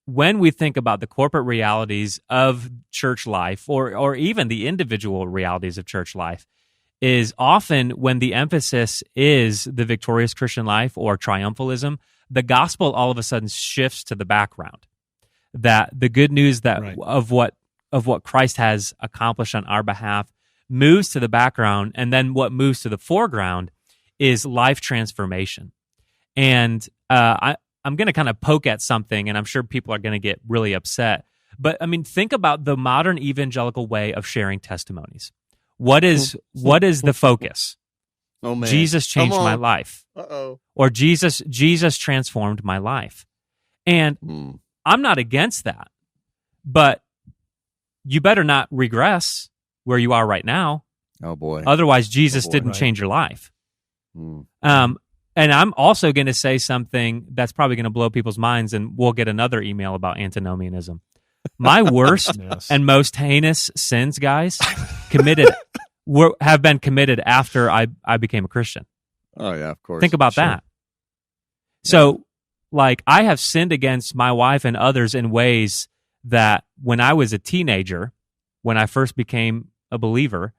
when we think about the corporate realities of church life, or even the individual realities of church life, is often when the emphasis is the victorious Christian life or triumphalism, the gospel all of a sudden shifts to the background. That the good news that Right. of what Christ has accomplished on our behalf moves to the background, and then what moves to the foreground is life transformation. And I'm going to kind of poke at something, and I'm sure people are going to get really upset. But I mean, think about the modern evangelical way of sharing testimonies. What is the focus? Oh man, Jesus changed Come my on. life, Uh-oh. or Jesus transformed my life. And Hmm. I'm not against that, but you better not regress where you are right now. Oh boy. Otherwise, Jesus boy. didn't Right. change your life. Hmm. And I'm also going to say something that's probably going to blow people's minds, and we'll get another email about antinomianism. My worst Yes. and most heinous sins, guys, have been committed after I became a Christian. Oh yeah, of course. Think about Sure. that. So, like, I have sinned against my wife and others in ways that when I was a teenager, when I first became a believer,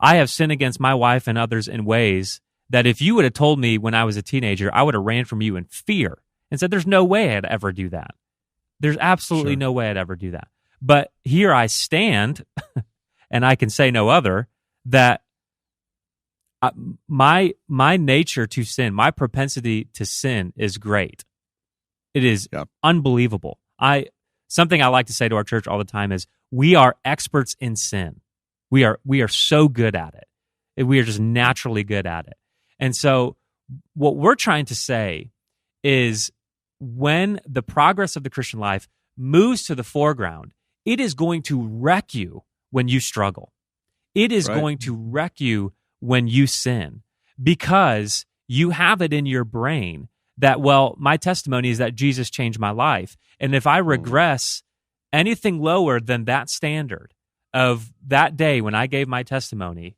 I have sinned against my wife and others in ways that if you would have told me when I was a teenager, I would have ran from you in fear and said, there's no way I'd ever do that. There's absolutely Sure. no way I'd ever do that. But here I stand, and I can say no other, that my nature to sin, my propensity to sin is great. It is Yeah. unbelievable. Something I like to say to our church all the time is, we are experts in sin. We are so good at it. We are just naturally good at it. And so what we're trying to say is, when the progress of the Christian life moves to the foreground, it is going to wreck you when you struggle. It is Right. going to wreck you when you sin, because you have it in your brain that, well, my testimony is that Jesus changed my life. And if I regress anything lower than that standard of that day when I gave my testimony,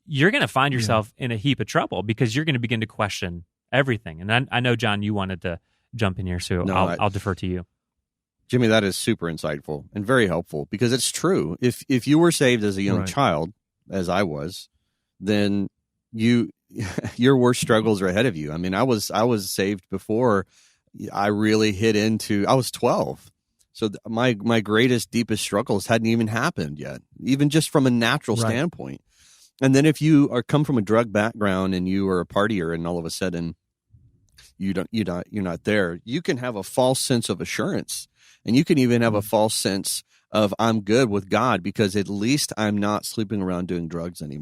you're going to find yourself in a heap of trouble, because you're going to begin to question everything. And I know, John, you wanted to jump in here, so No, I'll defer to you. Jimmy, that is super insightful and very helpful, because it's true. If you were saved as a young Right. child, as I was, then your worst struggles are ahead of you. I mean, I was saved before I really hit into. I was 12, so my greatest, deepest struggles hadn't even happened yet, even just from a natural Right. standpoint. And then if you come from a drug background and you are a partier, and all of a sudden you're not there, you can have a false sense of assurance, and you can even have a false sense of, I'm good with God because at least I'm not sleeping around doing drugs anymore.